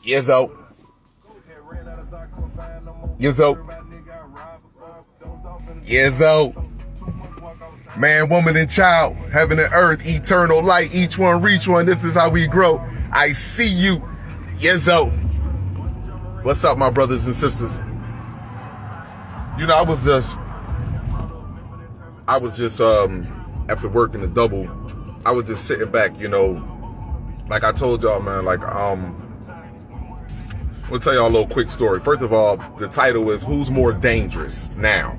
Yizzo. Yizzo. Yizzo. Man, woman, and child, heaven and earth, eternal light, each one reach one. This is how we grow. I see you, Yizzo. What's up, my brothers and sisters? You know, I was just after working the double, I was just sitting back, you know, like I told y'all, man, like, I'll tell y'all a little quick story. First of all, the title is Who's More Dangerous Now?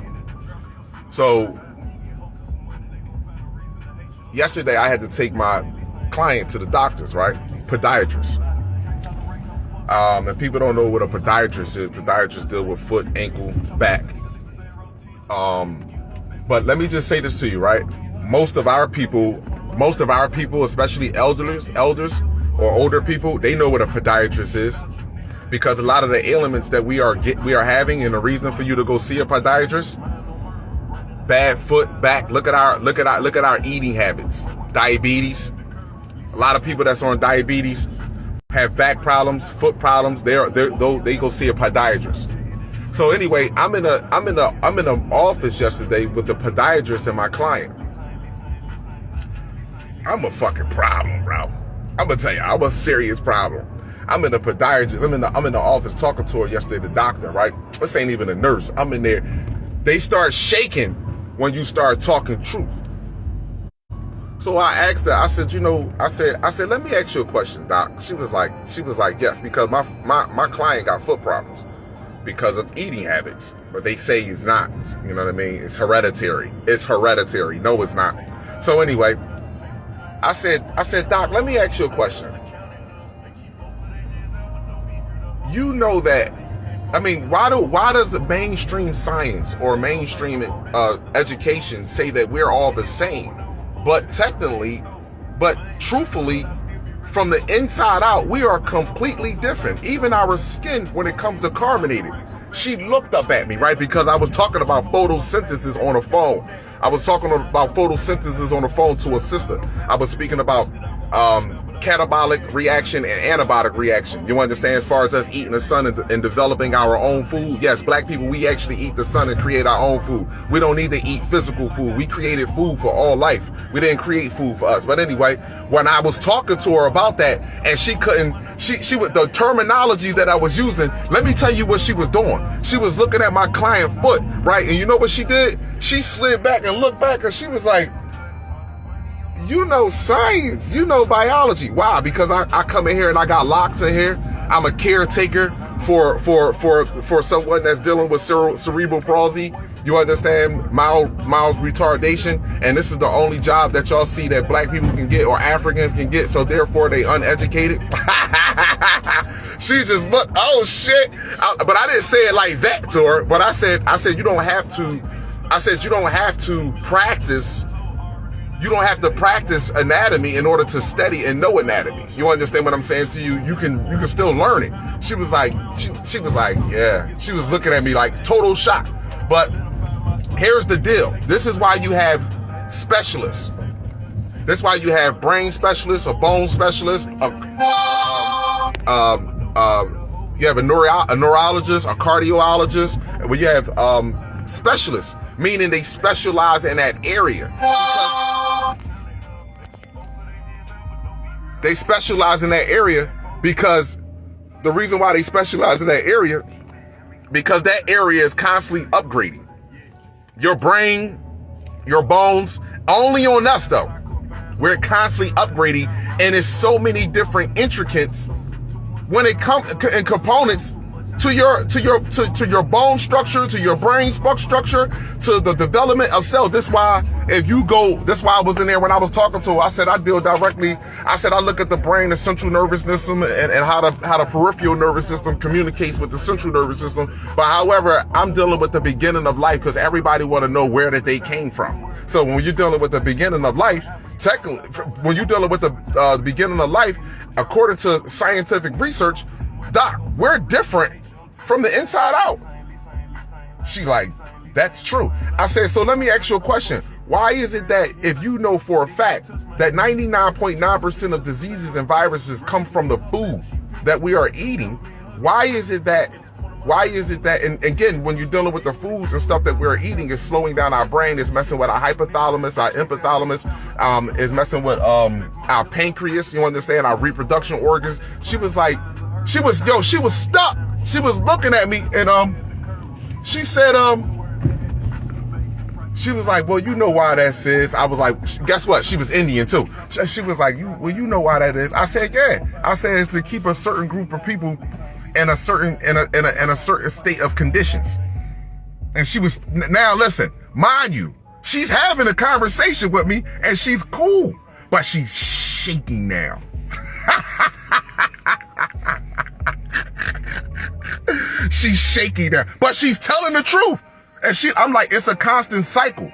So, yesterday I had to take my client to the doctors, right? Podiatrist. And people don't know what a podiatrist is. Podiatrists deal with foot, ankle, back. But let me just say this to you, right? Most of our people, especially elders or older people, they know what a podiatrist is, because a lot of the ailments that we are having, and the reason for you to go see a podiatrist, bad foot, back. Look at our eating habits. Diabetes. A lot of people that's on diabetes have back problems, foot problems. They go see a podiatrist. So anyway, I'm in the office yesterday with the podiatrist and my client. I'm a fucking problem, bro. I'm gonna tell you, I'm a serious problem. I'm in the podiatrist. I'm in the office talking to her yesterday, the doctor, right? This ain't even a nurse. I'm in there. They start shaking when you start talking truth. So I asked her, I said, let me ask you a question, doc. She was like, yes, because my client got foot problems because of eating habits. But they say it's not. You know what I mean? It's hereditary. It's hereditary. No, it's not. So anyway, I said, doc, let me ask you a question. You know that, I mean, why does the mainstream science or mainstream education say that we're all the same? But truthfully, from the inside out, we are completely different. Even our skin, when it comes to carbonated. She looked up at me, right? Because I was talking about photosynthesis on the phone. I was talking about photosynthesis on the phone to a sister. I was speaking about catabolic reaction and antibiotic reaction. You understand, as far as us eating the sun and developing our own food? Yes, black people, we actually eat the sun and create our own food. We don't need to eat physical food. We created food for all life. We didn't create food for us. But anyway, when I was talking to her about that, and she with the terminologies that I was using, let me tell you what she was doing. She was looking at my client foot, right? And you know what she did? She slid back and looked back, and she was like, you know science, you know biology. Why? Because I come in here and I got locks in here. I'm a caretaker for someone that's dealing with cerebral palsy. You understand? Mild retardation. And this is the only job that y'all see that black people can get or Africans can get. So therefore they uneducated. She just looked, oh shit. But I didn't say it like that to her. But I said you don't have to practice. You don't have to practice anatomy in order to study and know anatomy. You understand what I'm saying to you? You can still learn it. She was like, yeah. She was looking at me like total shock. But here's the deal. This is why you have specialists. This is why you have brain specialists, a bone specialist, you have a neurologist, a cardiologist, and when you have specialists, meaning they specialize in that area. They specialize in that area because the reason why they specialize in that area, because that area is constantly upgrading. Your brain, your bones, only on us though. We're constantly upgrading, and it's so many different intricacies when it comes in components to your bone structure, to your brain structure, to the development of cells. That's why I was in there when I was talking to her. I said I look at the brain, the central nervous system, and how the peripheral nervous system communicates with the central nervous system. But however, I'm dealing with the beginning of life because everybody want to know where that they came from. So when you're dealing with the beginning of life, technically, when you're dealing with the beginning of life, according to scientific research, doc, we're different from the inside out. She like, that's true. I said, so let me ask you a question. Why is it that if you know for a fact that 99.9% of diseases and viruses come from the food that we are eating, why is it that, and again, when you're dealing with the foods and stuff that we're eating, it's slowing down our brain, it's messing with our hypothalamus, our hypothalamus, is messing with our pancreas, you understand, our reproduction organs. She was stuck. She was looking at me, and she said, she was like, well, you know why that is. I was like, guess what? She was Indian too. She was like, you know why that is. I said, yeah. I said, it's to keep a certain group of people in a certain state of conditions. And she was, now listen, mind you, she's having a conversation with me and she's cool, but she's shaking now. She's shaking now, but she's telling the truth. And I'm like, it's a constant cycle.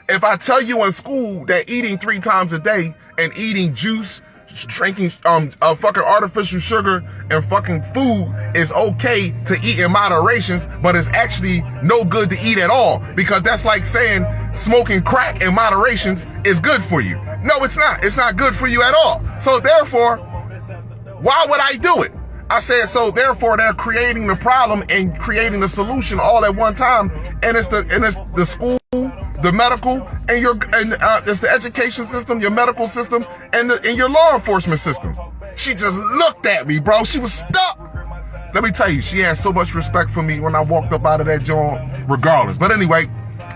If I tell you in school that eating 3 times a day and eating juice, drinking fucking artificial sugar and fucking food is okay to eat in moderations, but it's actually no good to eat at all, because that's like saying smoking crack in moderations is good for you. No, it's not. It's not good for you at all. So therefore, why would I do it? I said, so therefore they're creating the problem and creating the solution all at one time. And it's the school, the medical, and it's the education system, your medical system, and your law enforcement system. She just looked at me, bro. She was stuck. Let me tell you, she had so much respect for me when I walked up out of that joint, regardless. But anyway,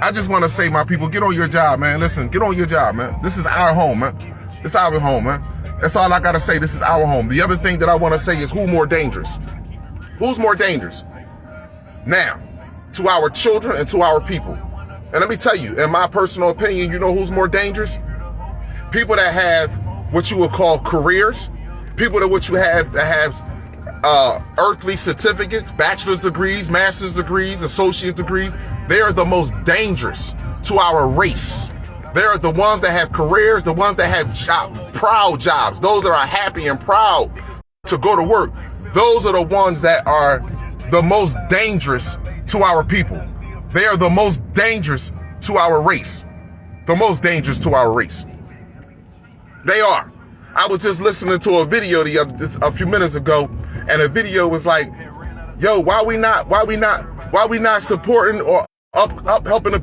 I just want to say, my people, get on your job, man. Listen, get on your job, man. This is our home, man. It's our home, man. That's all I gotta say. This is our home. The other thing that I want to say is, who's more dangerous? Who's more dangerous? Now, to our children and to our people. And let me tell you, in my personal opinion, you know who's more dangerous? People that have what you would call careers. People that have earthly certificates, bachelor's degrees, master's degrees, associate's degrees. They are the most dangerous to our race. They're the ones that have careers, the ones that have proud jobs, those that are happy and proud to go to work. Those are the ones that are the most dangerous to our people. They are the most dangerous to our race. The most dangerous to our race. They are. I was just listening to a video a few minutes ago, and the video was like, yo, why we not supporting or up helping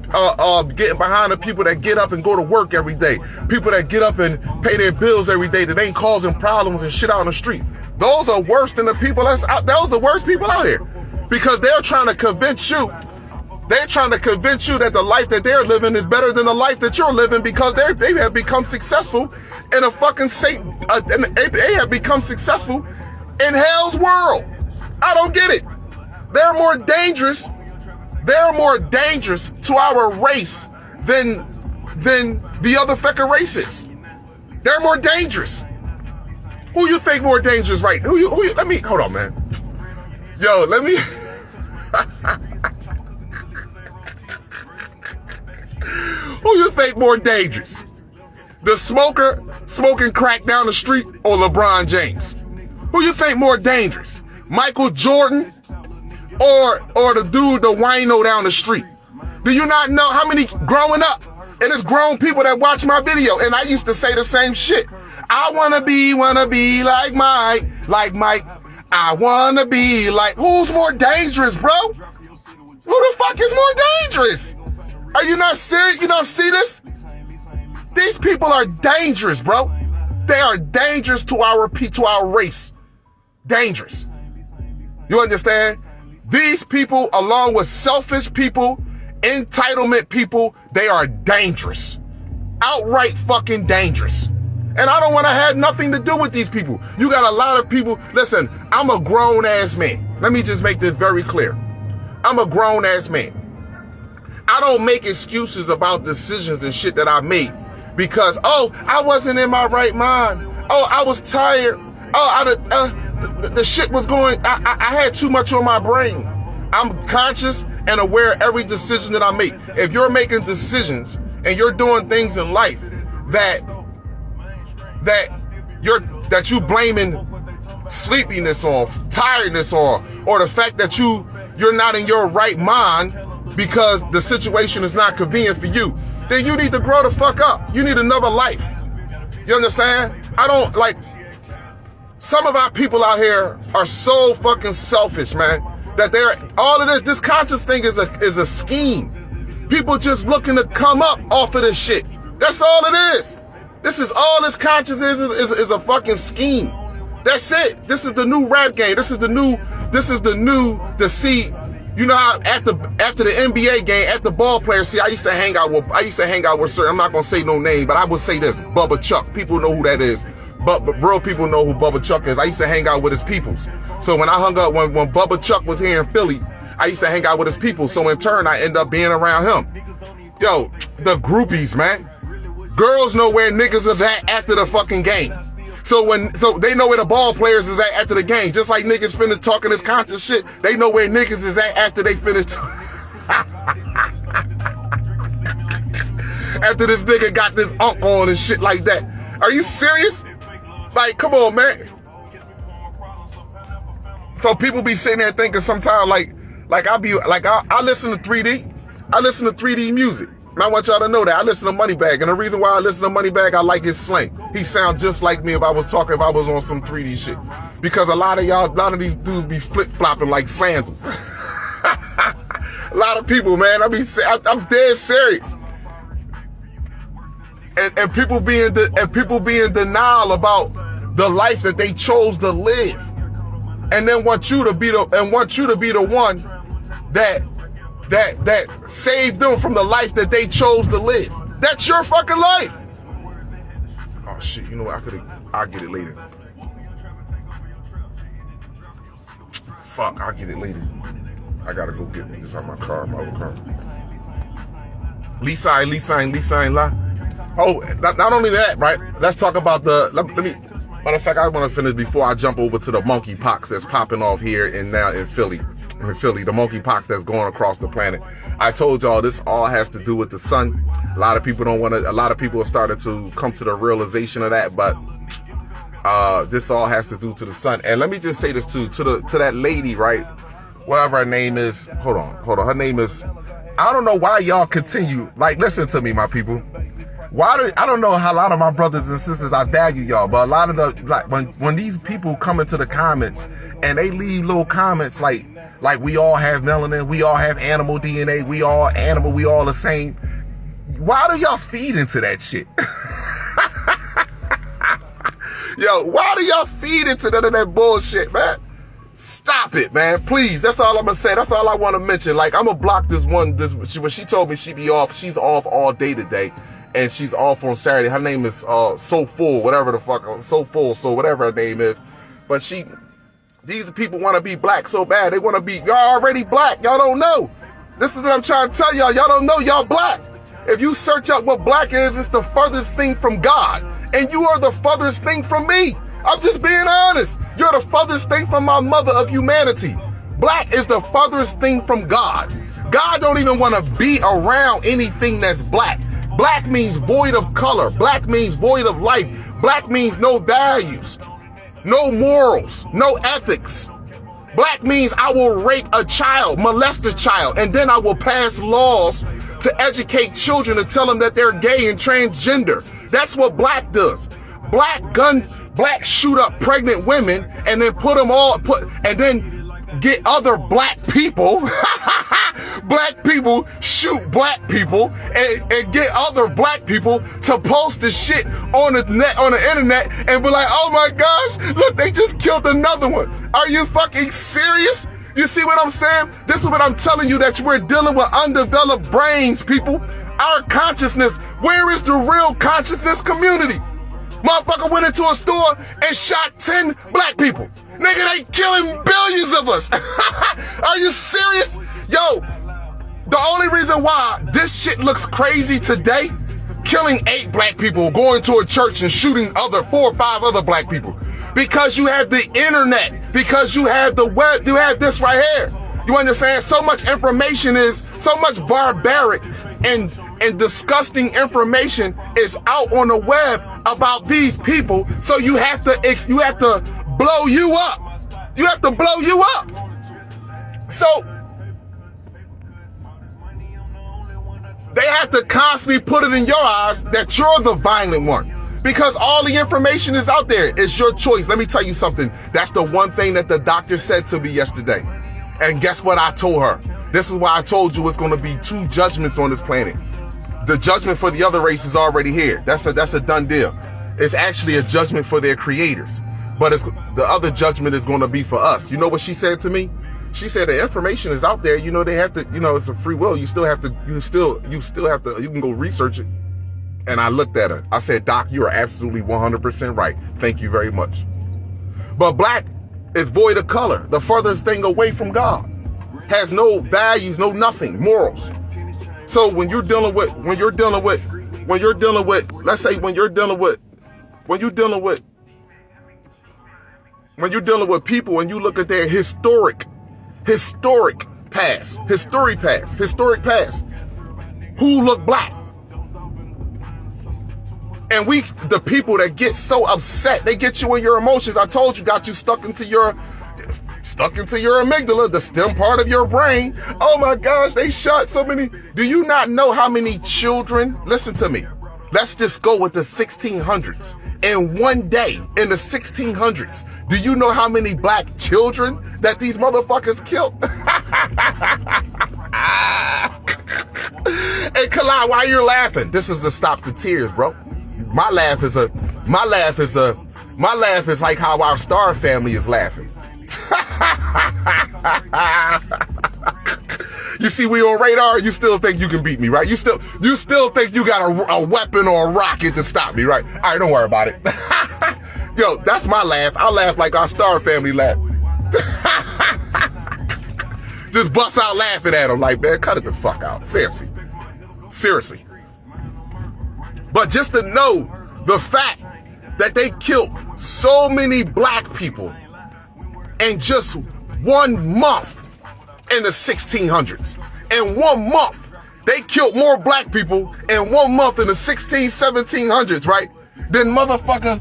getting behind the people that get up and go to work every day, people that get up and pay their bills every day, that ain't causing problems and shit out on the street. Those are worse than the people those are the worst people out here, because they're trying to convince you that the life that they're living is better than the life that you're living, because they have become successful in a fucking they have become successful in hell's world. I don't get it. They're more dangerous to our race than the other fucking races. They're more dangerous. Who you think more dangerous, right? Who you let me hold on, man. Yo, let me who you think more dangerous? The smoker smoking crack down the street, or LeBron James? Who you think more dangerous? Michael Jordan or the dude, the wino down the street? Do you not know how many growing up, and it's grown people that watch my video, and I used to say the same shit. I wanna be like Mike. I wanna be like, who's more dangerous, bro? Who the fuck is more dangerous? Are you not serious? You don't see this? These people are dangerous, bro. They are dangerous to our race. Dangerous. You understand? These people, along with selfish people, entitlement people, they are dangerous. Outright fucking dangerous. And I don't want to have nothing to do with these people. You got a lot of people. Listen, I'm a grown ass man. Let me just make this very clear. I'm a grown ass man. I don't make excuses about decisions and shit that I made because, I wasn't in my right mind. I was tired. The shit was going, I had too much on my brain. I'm conscious and aware of every decision that I make. If you're making decisions and you're doing things in life that you blaming sleepiness on, tiredness on, or the fact that you're not in your right mind because the situation is not convenient for you, then you need to grow the fuck up. You need another life. You understand? Some of our people out here are so fucking selfish, man, that they're all of this conscious thing is a scheme. People just looking to come up off of this shit. That's all it is. This is all this conscious is a fucking scheme. That's it. This is the new rap game. This is the new deceit. You know how after the NBA game, at the ball players, see, I used to hang out with certain, I'm not gonna say no name, but I would say this, Bubba Chuck. People know who that is. But real people know who Bubba Chuck is. I used to hang out with his peoples. So when I hung up, when Bubba Chuck was here in Philly, I used to hang out with his people. So in turn, I end up being around him. Yo, the groupies, man. Girls know where niggas are at after the fucking game. So they know where the ball players is at after the game. Just like niggas finish talking this conscious shit, they know where niggas is at after they finish. After this nigga got this unk on and shit like that. Are you serious? Like, come on, man. So people be sitting there thinking sometimes like I listen to 3D. I listen to 3D music. And I want y'all to know that I listen to Moneybagg. And the reason why I listen to Moneybagg, I like his slang. He sounds just like me if I was on some 3D shit. Because a lot of these dudes be flip-flopping like sandals. A lot of people, man, I'm dead serious. And people be in denial about the life that they chose to live, and then want you to be the one that saved them from the life that they chose to live. That's your fucking life. Oh shit! You know what? I'll get it later. Fuck! I'll get it later. I gotta go get this out of my car, my other car. Lee La. Oh, not only that, right? Let's talk about let me. Matter of fact, I want to finish before I jump over to the monkeypox that's popping off here and now in Philly. The monkeypox that's going across the planet. I told y'all this all has to do with the sun. A lot of people have started to come to the realization of that, but this all has to do to the sun. And let me just say this too, to that lady, right? Whatever her name is. Hold on. Her name is, I don't know why y'all continue. Like, listen to me, my people. I don't know how a lot of my brothers and sisters, I value y'all, but a lot of when these people come into the comments and they leave little comments like we all have melanin, we all have animal DNA, we all animal, we all the same. Why do y'all feed into that shit? Yo, why do y'all feed into none of that bullshit, man? Stop it, man, please. That's all I'm gonna say. That's all I want to mention. Like, I'm gonna block when she told me she's off all day today. And she's off on Saturday. Her name is So Full, whatever the fuck, So Full, so whatever her name is. But these people want to be black so bad. They want to be, y'all already black. Y'all don't know. This is what I'm trying to tell y'all. Y'all don't know y'all black. If you search up what black is, it's the furthest thing from God. And you are the furthest thing from me. I'm just being honest. You're the furthest thing from my mother of humanity. Black is the furthest thing from God. God don't even want to be around anything that's black. Black means void of color. Black means void of life. Black means no values, no morals, no ethics. Black means I will rape a child, molest a child, and then I will pass laws to educate children and tell them that they're gay and transgender. That's what black does. Black shoot up pregnant women and then get other black people. Black people shoot black people and get other black people to post the shit on the internet and be like, oh my gosh, look, they just killed another one. Are you fucking serious? You see what I'm saying? This is what I'm telling you, that we're dealing with undeveloped brains, people. Our consciousness, where is the real consciousness community? Motherfucker went into a store and shot 10 black people. Nigga, they killing billions of us. Are you serious? Yo, the only reason why this shit looks crazy today, killing 8 black people, going to a church and shooting 4 or 5 other black people, because you have the internet, because you have the web, you have this right here. You understand? So much information is, so much barbaric and disgusting information is out on the web about these people. So you have to blow you up. You have to blow you up. So they have to constantly put it in your eyes that you're the violent one. Because all the information is out there. It's your choice. Let me tell you something. That's the one thing that the doctor said to me yesterday. And guess what I told her? This is why I told you it's going to be 2 judgments on this planet. The judgment for the other race is already here. That's a done deal. It's actually a judgment for their creators. But the other judgment is going to be for us. You know what she said to me? She said the information is out there. You know, they have to, you know, it's a free will. You still have to, you can go research it. And I looked at her. I said, Doc, you are absolutely 100% right. Thank you very much. But black is void of color. The furthest thing away from God. Has no values, no nothing, morals. So when you're dealing with people and you look at their historic past, who look black? And the people that get so upset, they get you in your emotions. I told you, got you stuck into your amygdala, the stem part of your brain. Oh my gosh, they shot so many. Do you not know how many children? Listen to me. Let's just go with the 1600s. In one day, in the 1600s, do you know how many black children that these motherfuckers killed? Hey, Kalai, why you're laughing? This is to stop the tears, bro. My laugh is like how our Star family is laughing. You see, we on radar. You still think you can beat me, right? You still think you got a weapon or a rocket to stop me, right? All right, don't worry about it. Yo, that's my laugh. I laugh like our Star family laugh. Just bust out laughing at him, like, man, cut it the fuck out. Seriously. But just to know the fact that they killed so many black people in just 1 month in the 1600s. In 1 month, they killed more black people in 1 month in the 1700s, right? Than motherfucker,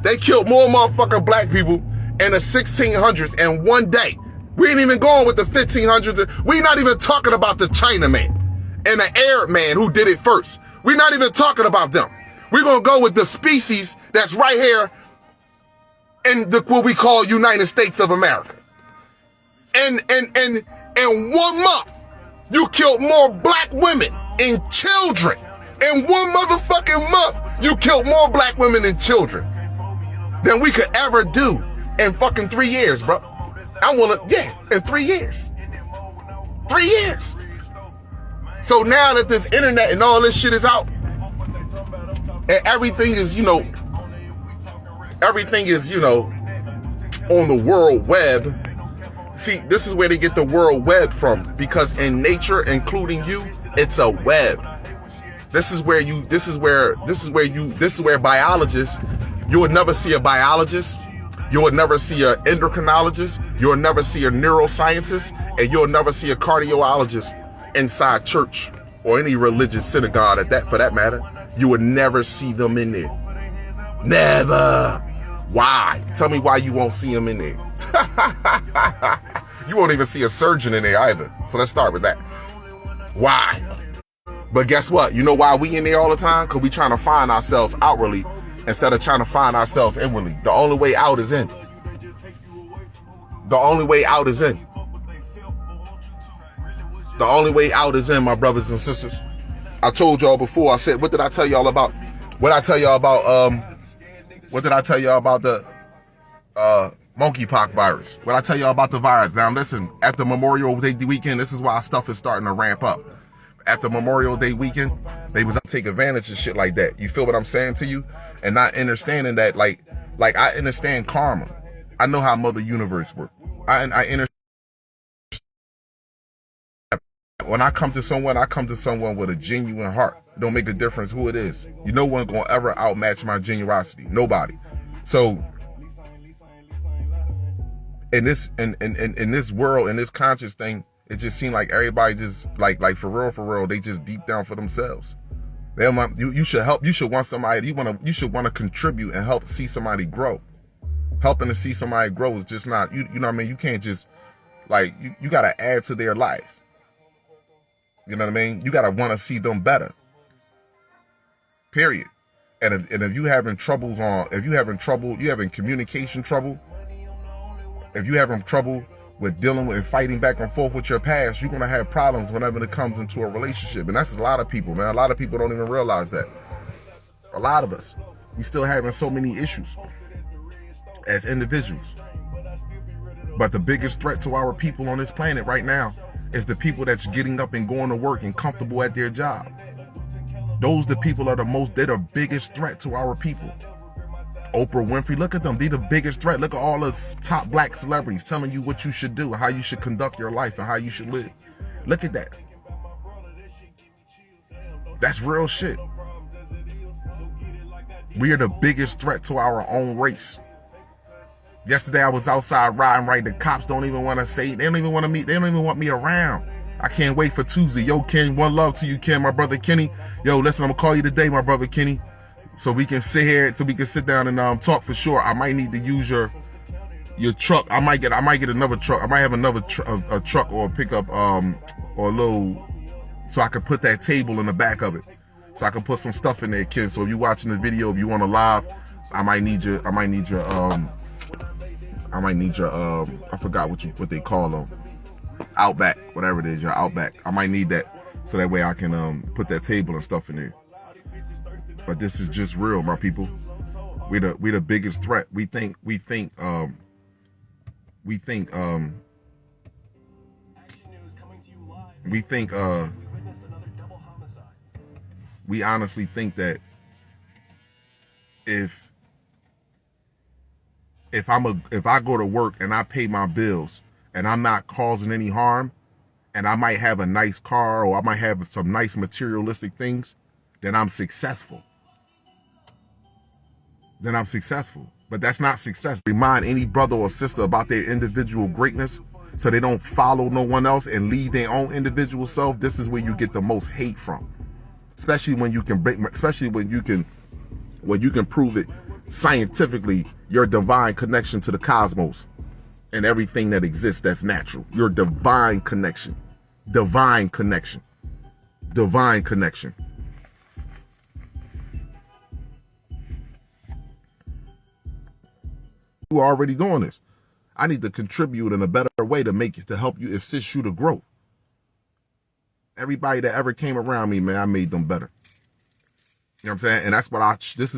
they killed more motherfucking black people in the 1600s in one day. We ain't even going with the 1500s. We not even talking about the Chinaman and the Arab man who did it first. We're not even talking about them. We're going to go with the species that's right here in what we call United States of America. And in 1 month, you killed more black women and children. In 1 motherfucking month, you killed more black women and children than we could ever do in fucking 3 years, bro. In 3 years. 3 years. So now that this internet and all this shit is out, and everything is, on the World Web. See, this is where they get the World Web from, because in nature, including you, it's a web. This is where biologists, you would never see a biologist, you would never see an endocrinologist, you'll never see a neuroscientist, and you'll never see a cardiologist inside church or any religious synagogue for that matter. You would never see them in there. Never. Why? Tell me why you won't see them in there. You won't even see a surgeon in there either. So let's start with that. Why? But guess what? You know why we in there all the time? Because we trying to find ourselves outwardly instead of trying to find ourselves inwardly. The only way out is in. The only way out is in. The only way out is in, my brothers and sisters. I told y'all before, I said, what did I tell y'all about the monkeypox virus? What I tell y'all about the virus? Now listen, at the Memorial Day weekend, this is why stuff is starting to ramp up. At the Memorial Day weekend, they was take advantage of shit like that. You feel what I'm saying to you? And not understanding that, like I understand karma. I know how Mother Universe works. I understand. When I come to someone with a genuine heart. It don't make a difference who it is. No one gonna ever outmatch my generosity. Nobody. So in this world, in this conscious thing, it just seemed like everybody just like for real, they just deep down for themselves. You should help. You should want somebody. You should want to contribute and help see somebody grow. Helping to see somebody grow is just not. You know what I mean? You can't just Like, you got to add to their life. You know what I mean? You got to want to see them better. Period. And if you having troubles you having communication trouble, if you having trouble with dealing with and fighting back and forth with your past, you're going to have problems whenever it comes into a relationship. And that's a lot of people, man. A lot of people don't even realize that. A lot of us, we still having so many issues as individuals. But the biggest threat to our people on this planet right now is the people that's getting up and going to work and comfortable at their job. Those the people are they're the biggest threat to our people. Oprah Winfrey, look at them. They're the biggest threat. Look at all the top black celebrities telling you what you should do and how you should conduct your life and how you should live. Look at that. That's real shit. We are the biggest threat to our own race. Yesterday I was outside riding, right? The cops don't even want to say, they don't even want to meet, they don't even want me around. I can't wait for Tuesday. Yo, Ken, one love to you, Ken, my brother Kenny. Yo, listen, I'm gonna call you today, my brother Kenny, so we can sit here, so we can sit down and talk for sure. I might need to use your truck. I might get another truck. I might have another a truck or a pickup or a little, so I can put that table in the back of it, so I can put some stuff in there, Ken. So if you're watching the video, if you want to live, I might need your I forgot what they call them. Outback, whatever it is, your Outback. I might need that, so that way I can put that table and stuff in there. But this is just real, my people. We the biggest threat. We honestly think that if I go to work and I pay my bills and I'm not causing any harm, and I might have a nice car or I might have some nice materialistic things, then I'm successful. But that's not success. Remind any brother or sister about their individual greatness so they don't follow no one else and lead their own individual self. This is where you get the most hate from. Especially when you can prove it scientifically, your divine connection to the cosmos and everything that exists that's natural. Your divine connection. Divine connection. Divine connection. You are already doing this. I need to contribute in a better way to help you, assist you to grow. Everybody that ever came around me, man, I made them better. You know what I'm saying? And that's this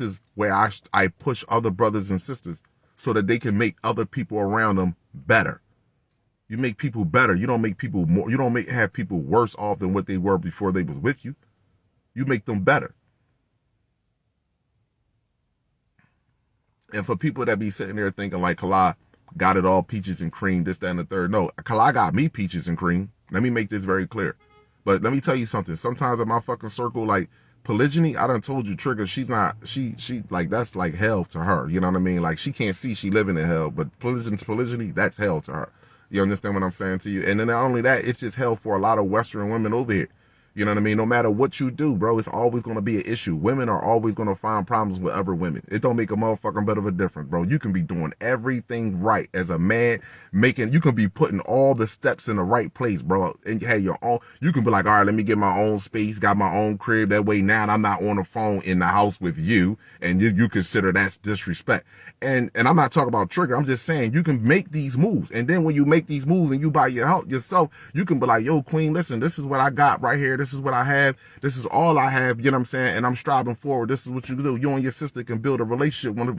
is where I push other brothers and sisters so that they can make other people around them better. You make people better. You don't make people more. You don't have people worse off than what they were before they was with you. You make them better. And for people that be sitting there thinking like Kalai got it all peaches and cream, this, that, and the third. No, Kalai got me peaches and cream. Let me make this very clear. But let me tell you something. Sometimes in my fucking circle, like polygyny, I done told you, Trigger, she like, that's like hell to her. You know what I mean? Like, she can't see she living in hell, but polygyny, that's hell to her. You understand what I'm saying to you? And then not only that, it's just hell for a lot of Western women over here. You know what I mean? No matter what you do, bro, it's always going to be an issue. Women are always going to find problems with other women. It don't make a motherfucking bit of a difference, bro. You can be doing everything right as a man, you can be putting all the steps in the right place, bro. And you have your own, you can be like, all right, let me get my own space, got my own crib. That way now I'm not on the phone in the house with you. And you consider that's disrespect. And I'm not talking about Trigger. I'm just saying you can make these moves. And then when you make these moves and you buy yourself, you can be like, yo, queen, listen, this is what I got right here. This is what I have. This is all I have. You know what I'm saying? And I'm striving forward. This is what you do. You and your sister can build a relationship. They don't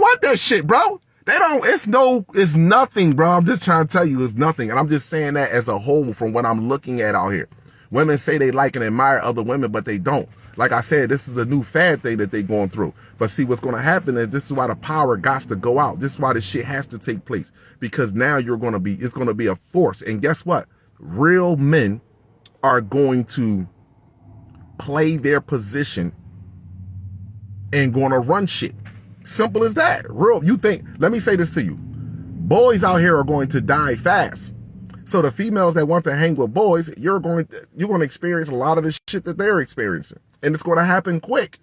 want that shit, bro. It's nothing, bro. I'm just trying to tell you it's nothing. And I'm just saying that as a whole from what I'm looking at out here. Women say they like and admire other women, but they don't. Like I said, this is a new fad thing that they're going through. But see, what's going to happen is this is why the power got to go out. This is why this shit has to take place. Because now it's going to be a force. And guess what? Real men are going to play their position and going to run shit. Simple as that. Let me say this to you. Boys out here are going to die fast. So the females that want to hang with boys, you're going to experience a lot of the shit that they're experiencing. And it's going to happen quick.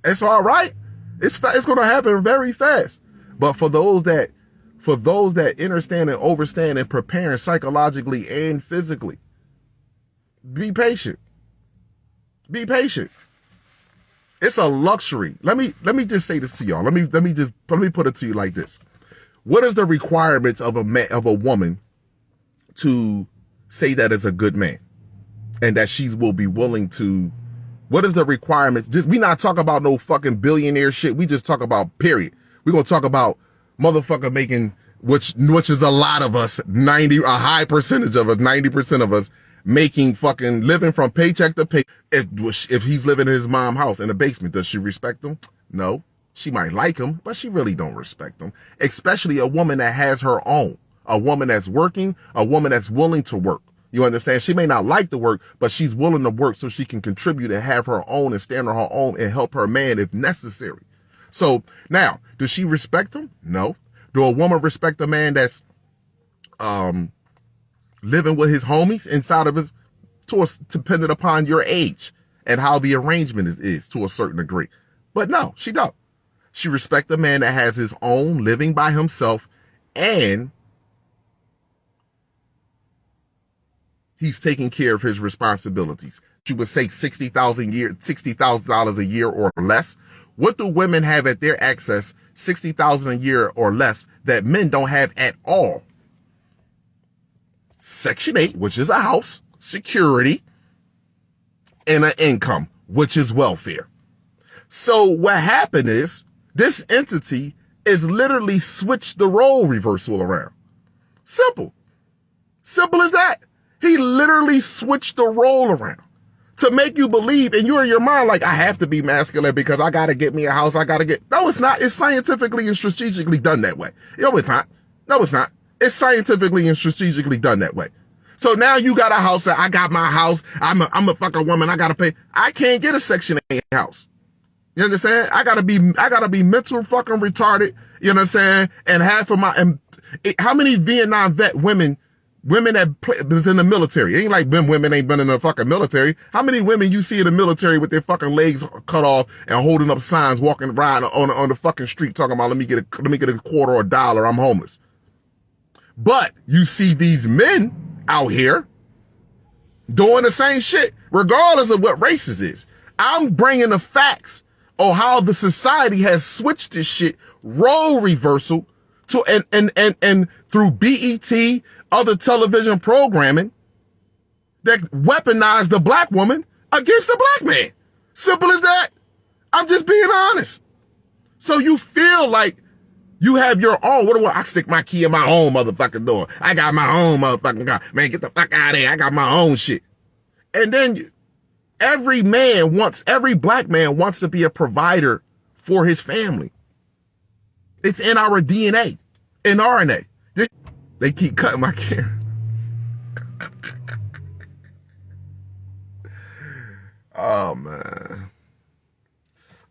It's all right. It's going to happen very fast. But for those that for those that understand and overstand and preparing psychologically and physically. Be patient. Be patient. It's a luxury. Let me just say this to y'all. Let me put it to you like this. What is the requirements of a woman to say that is a good man and that she will be willing to? What is the requirements? Just, we not talking about no fucking billionaire shit. We just talk about period. We're going to talk about motherfucker making, which is a lot of us, a high percentage of us, 90% of us making fucking living from paycheck to pay. If he's living in his mom's house in the basement, does she respect him? No. She might like him, but she really don't respect him. Especially a woman that has her own, a woman that's working, a woman that's willing to work. You understand? She may not like the work, but she's willing to work so she can contribute and have her own and stand on her own and help her man if necessary. So now, does she respect him? No. Do a woman respect a man that's living with his homies inside of his, dependent upon your age and how the arrangement is to a certain degree? But no, she don't. She respects a man that has his own, living by himself, and he's taking care of his responsibilities. She would say $60,000 a year or less. What do women have at their access, $60,000 a year or less, that men don't have at all? Section 8, which is a house, security, and an income, which is welfare. So what happened is this entity is literally switched the role reversal around. Simple. Simple as that. He literally switched the role around to make you believe, and you're in your mind like, I have to be masculine because I got to get me a house. No, it's not. It's scientifically and strategically done that way. No, it's not. No, it's not. It's scientifically and strategically done that way. So now you got a house that I got my house. I'm a fucking woman. I got to pay. I can't get a Section 8 house. You understand? I gotta be mental fucking retarded. You know what I'm saying? And half of how many Vietnam vet women that was in the military? It ain't like women ain't been in the fucking military. How many women you see in the military with their fucking legs cut off and holding up signs, walking around on the fucking street talking about, let me get a quarter or a dollar, I'm homeless. But you see these men out here doing the same shit, regardless of what races is. I'm bringing the facts on how the society has switched this shit, role reversal, to and through BET, other television programming that weaponize the black woman against the black man. Simple as that. I'm just being honest. So you feel like you have your own. What do I stick my key in my own motherfucking door? I got my own motherfucking car. Man, get the fuck out of here. I got my own shit. And then every black man wants to be a provider for his family. It's in our DNA, in RNA. They keep cutting my camera.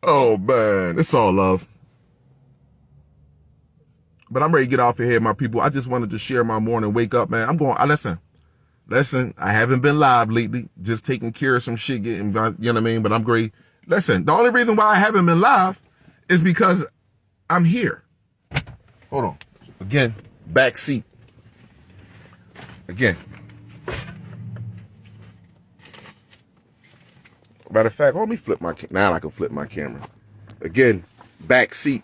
Oh, man. It's all love. But I'm ready to get off of here, my people. I just wanted to share my morning wake up, man. Listen, I haven't been live lately. Just taking care of some shit, you know what I mean? But I'm great. Listen, the only reason why I haven't been live is because I'm here. Hold on. Again, back seat. Again. Matter of fact, let me flip my camera. Now I can flip my camera. Again, back seat.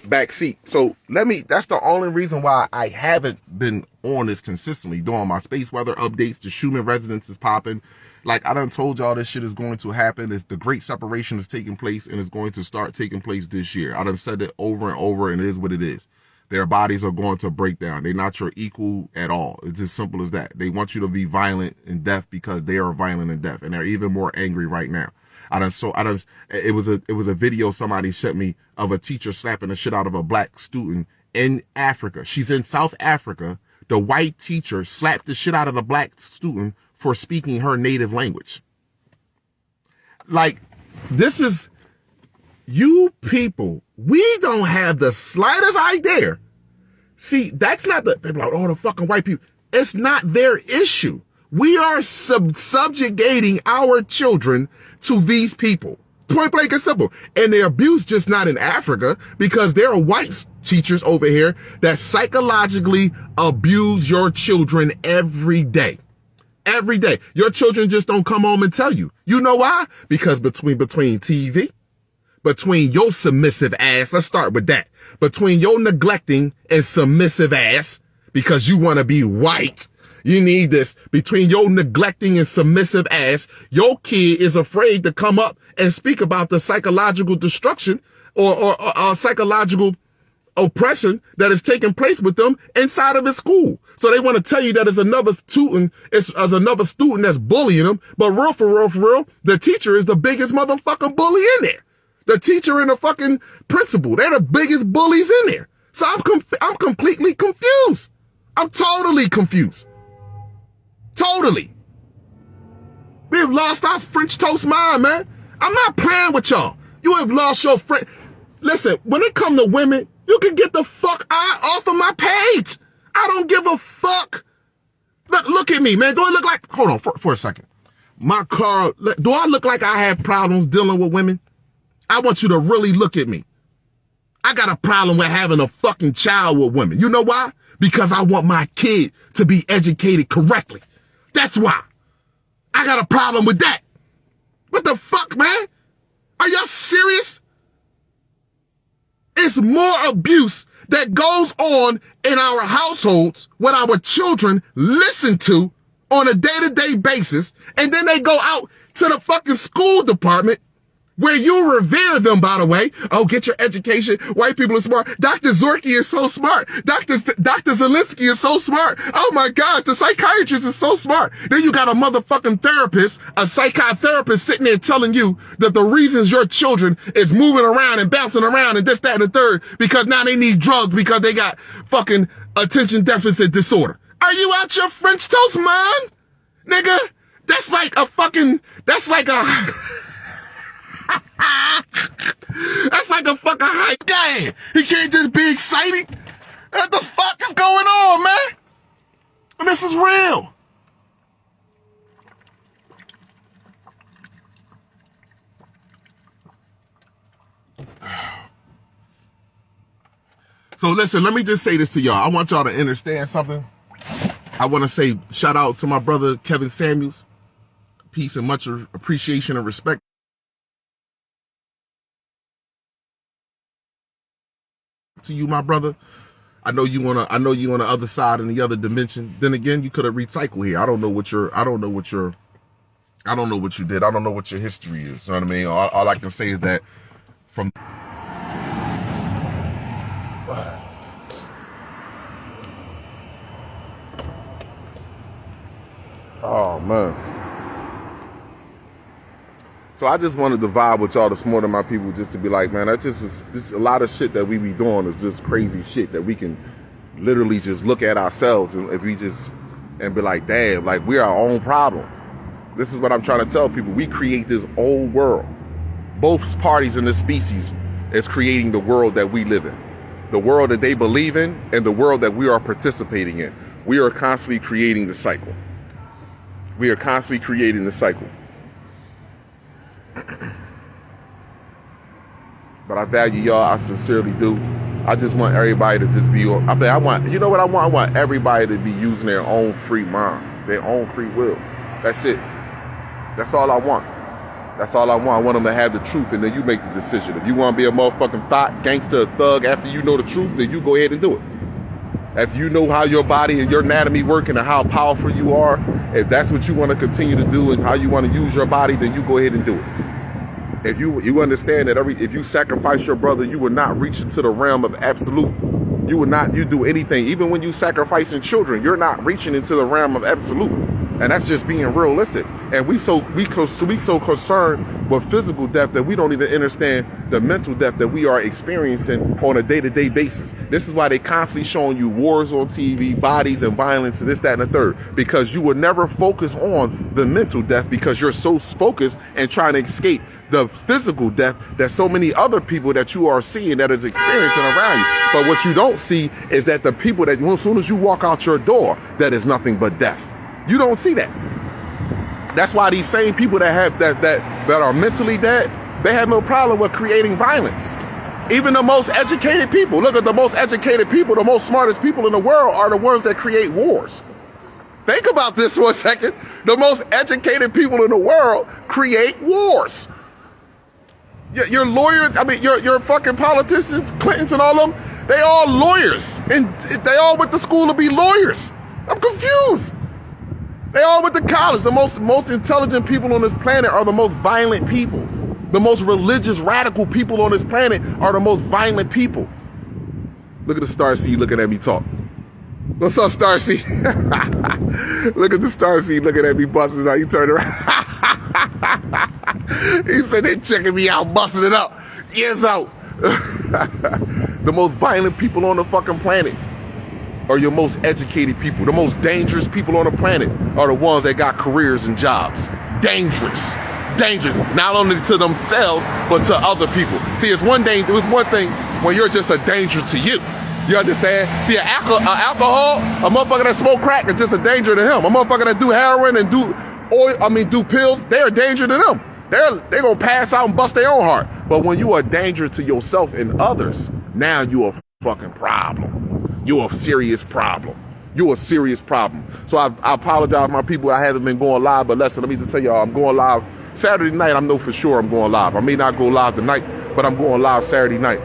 Back seat. So that's the only reason why I haven't been on this consistently, doing my space weather updates. The Schumann resonance is popping. Like I done told y'all, this shit is going to happen. The great separation is taking place and it's going to start taking place this year. I done said it over and over, and it is what it is. Their bodies are going to break down. They're not your equal at all. It's as simple as that. They want you to be violent and deaf because they are violent and deaf, and they're even more angry right now. It was a video somebody sent me of a teacher slapping the shit out of a black student in Africa. She's in South Africa. The white teacher slapped the shit out of the black student for speaking her native language. Like, this is, you people, we don't have the slightest idea. See, that's not they're like, oh, the fucking white people. It's not their issue. We are subjugating our children to these people. Point blank and simple. And the abuse just not in Africa because there are whites teachers over here that psychologically abuse your children every day. Every day. Your children just don't come home and tell you. You know why? Because between TV, between your submissive ass, let's start with that. Between your neglecting and submissive ass, because you want to be white, you need this. Between your neglecting and submissive ass, your kid is afraid to come up and speak about the psychological destruction or psychological oppression that is taking place with them inside of his school. So they want to tell you that it's another student, another student that's bullying them. But for real, the teacher is the biggest motherfucking bully in there. The teacher and the fucking principal, they're the biggest bullies in there. So I'm completely confused. I'm totally confused. Totally. We have lost our French toast mind, man. I'm not playing with y'all. You have lost your friend. Listen, when it comes to women, you can get the fuck off of my page. I don't give a fuck. Look at me, man. Do I look like, hold on for a second. My car, do I look like I have problems dealing with women? I want you to really look at me. I got a problem with having a fucking child with women. You know why? Because I want my kid to be educated correctly. That's why. I got a problem with that. What the fuck, man? Are y'all serious? It's more abuse that goes on in our households, what our children listen to on a day-to-day basis, and then they go out to the fucking school department where you revere them, by the way. Oh, get your education. White people are smart. Dr. Zorky is so smart. Dr. Zelinsky is so smart. Oh my gosh, the psychiatrist is so smart. Then you got a motherfucking therapist, a psychotherapist sitting there telling you that the reasons your children is moving around and bouncing around and this, that, and the third, because now they need drugs because they got fucking attention deficit disorder. Are you out your French toast, man? Nigga, that's like a fucking fucking hype game. He can't just be excited. What the fuck is going on, man? And this is real. So listen, let me just say this to y'all. I want y'all to understand something. I want to say shout out to my brother, Kevin Samuels. Peace and much appreciation and respect to you, my brother. I know you on the other side in the other dimension. Then again, you could have recycled here. I don't know what you did. I don't know what your history is. You know what I mean? All I can say is that from oh man. So I just wanted to vibe with y'all this morning, my people, just to be like, man, this a lot of shit that we be doing is just crazy shit that we can literally just look at ourselves and if we just and be like, damn, like we're our own problem. This is what I'm trying to tell people. We create this old world. Both parties in this species is creating the world that we live in. The world that they believe in and the world that we are participating in. We are constantly creating the cycle. We are constantly creating the cycle. But I value y'all. I sincerely do. I just want everybody to just be. You know what I want? I want everybody to be using their own free mind, their own free will. That's it. That's all I want. That's all I want. I want them to have the truth, and then you make the decision. If you want to be a motherfucking thought gangster, thug, after you know the truth, then you go ahead and do it. If you know how your body and your anatomy work and how powerful you are, if that's what you want to continue to do and how you want to use your body, then you go ahead and do it. If you understand that if you sacrifice your brother, you will not reach into the realm of absolute. You do anything. Even when you sacrificing children, you're not reaching into the realm of absolute. And that's just being realistic. And we so concerned with physical death that we don't even understand the mental death that we are experiencing on a day-to-day basis. This is why they constantly showing you wars on TV, bodies and violence and this, that, and the third. Because you will never focus on the mental death because you're so focused and trying to escape the physical death that so many other people that you are seeing that is experiencing around you. But what you don't see is that the people that as soon as you walk out your door, that is nothing but death. You don't see that. That's why these same people that have that are mentally dead, they have no problem with creating violence. Even the most educated people, look at the most educated people, the most smartest people in the world are the ones that create wars. Think about this for a second. The most educated people in the world create wars. Your lawyers, I mean, your fucking politicians, Clintons and all of them, they all lawyers. And they all went to school to be lawyers. I'm confused. They all went to college. The most intelligent people on this planet are the most violent people. The most religious, radical people on this planet are the most violent people. Look at the Star Seed looking at me talk. What's up, Star Seed? Look at the Star Seed looking at me busting out. You turn around. He said they checking me out, busting it up. Yes, out. The most violent people on the fucking planet are your most educated people. The most dangerous people on the planet are the ones that got careers and jobs. Dangerous. Dangerous, not only to themselves, but to other people. See, it's one thing when you're just a danger to you. You understand? See, an alcohol, a motherfucker that smoke crack is just a danger to him. A motherfucker that do heroin and do pills, they're a danger to them. They're gonna pass out and bust their own heart. But when you are a danger to yourself and others, now you a fucking problem. You a serious problem. You a serious problem. So I apologize, my people. I haven't been going live, but listen, let me just tell y'all, I'm going live Saturday night. I know for sure I'm going live. I may not go live tonight, but I'm going live Saturday night.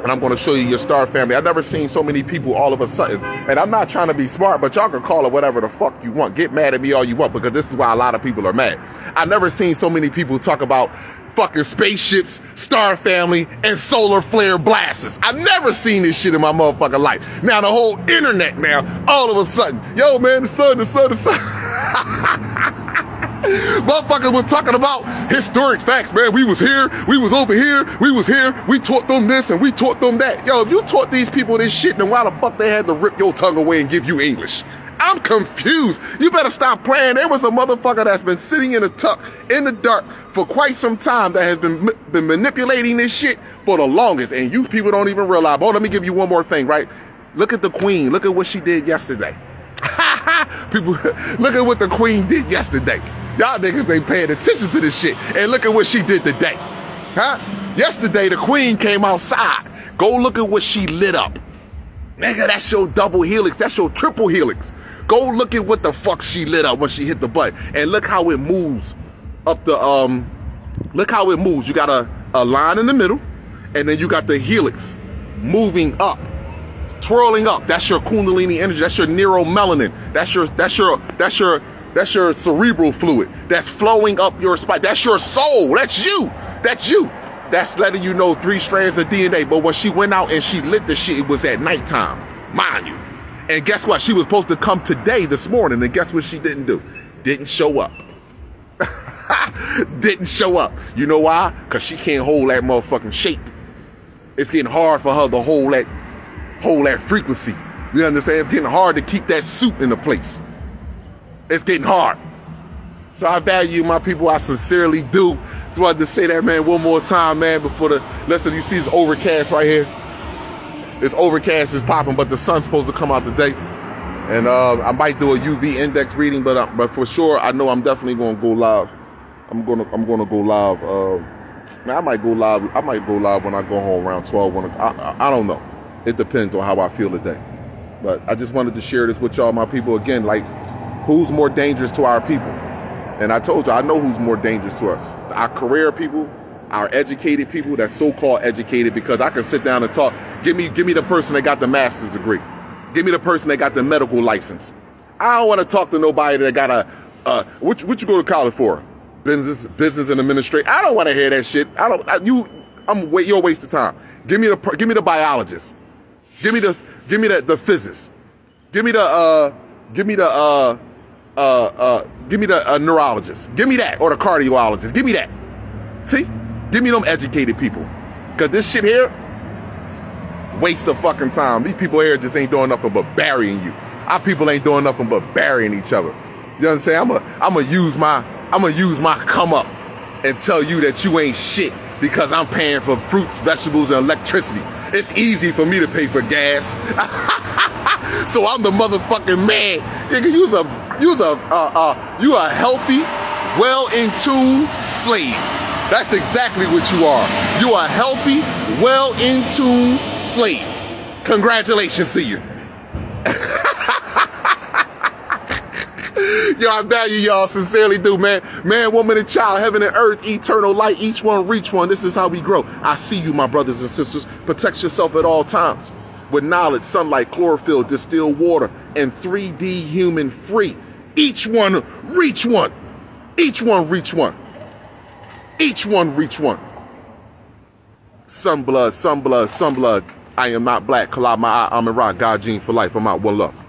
And I'm going to show you your star family. I've never seen so many people all of a sudden. And I'm not trying to be smart, but y'all can call it whatever the fuck you want. Get mad at me all you want, because this is why a lot of people are mad. I've never seen so many people talk about fucking spaceships, star family, and solar flare blasts. I've never seen this shit in my motherfucking life. Now the whole internet now, all of a sudden, yo man, the sun. Motherfuckers were talking about historic facts, man. We was here, we was over here, we was here, we taught them this and we taught them that. Yo, if you taught these people this shit, then why the fuck they had to rip your tongue away and give you English? I'm confused. You better stop playing. There was a motherfucker that's been sitting in the dark for quite some time that has been manipulating this shit for the longest, and you people don't even realize. Oh, let me give you one more thing, right? Look at the Queen. Look at what she did yesterday. People, look at what the Queen did yesterday. Y'all niggas ain't paying attention to this shit. And look at what she did today. Huh? Yesterday, the Queen came outside. Go look at what she lit up. Nigga, that's your double helix. That's your triple helix. Go look at what the fuck she lit up when she hit the button. And look how it moves up the, look how it moves. You got a line in the middle, and then you got the helix moving up, twirling up. That's your Kundalini energy. That's your neuromelanin. That's your cerebral fluid that's flowing up your spine. That's your soul. That's you. That's you. That's letting you know 3 strands of DNA. But when she went out and she lit the shit, it was at nighttime, mind you. And guess what? She was supposed to come today, this morning, and guess what she didn't do? Didn't show up. Didn't show up. You know why? Because she can't hold that motherfucking shape. It's getting hard for her to hold that frequency. You understand? It's getting hard to keep that suit in the place. It's getting hard. So I value my people. I sincerely do. Just wanted to say that, man, one more time, man, before listen, you see it's overcast right here. It's overcast, it's popping, but the sun's supposed to come out today. And I might do a UV index reading, but for sure, I know I'm definitely going to go live. I'm gonna go live. Man, I might go live. I might go live when I go home around 12. I don't know. It depends on how I feel today. But I just wanted to share this with y'all, my people. Again, like, who's more dangerous to our people? And I told you, I know who's more dangerous to us. Our career people, our educated people, that's so-called educated, because I can sit down and talk. Give me the person that got the master's degree. Give me the person that got the medical license. I don't want to talk to nobody that got what you go to college for? Business and administration. I don't want to hear that shit. You're a waste of time. Give me the biologist. Give me the physicist. Give me the neurologist. Give me that, or the cardiologist. Give me that. See? Give me them educated people. Because this shit here, waste of fucking time. These people here just ain't doing nothing but burying you. Our people ain't doing nothing but burying each other. You know what I'm saying? I'm gonna use my come up and tell you that you ain't shit because I'm paying for fruits, vegetables, and electricity. It's easy for me to pay for gas. So I'm the motherfucking man. Nigga, you a healthy, well-in-tune slave. That's exactly what you are. You are a healthy, well-in-tune slave. Congratulations to you. Yo, I value y'all, sincerely do, man. Man, woman, and child, heaven and earth, eternal light, each one reach one. This is how we grow. I see you, my brothers and sisters. Protect yourself at all times. With knowledge, sunlight, chlorophyll, distilled water, and 3D human free. Each one reach one. Each one reach one. Each one reach one. Sun blood, sun blood, sun blood. I am not black. Kalab my eye, I'm in rock. God gene for life. I'm out. One love.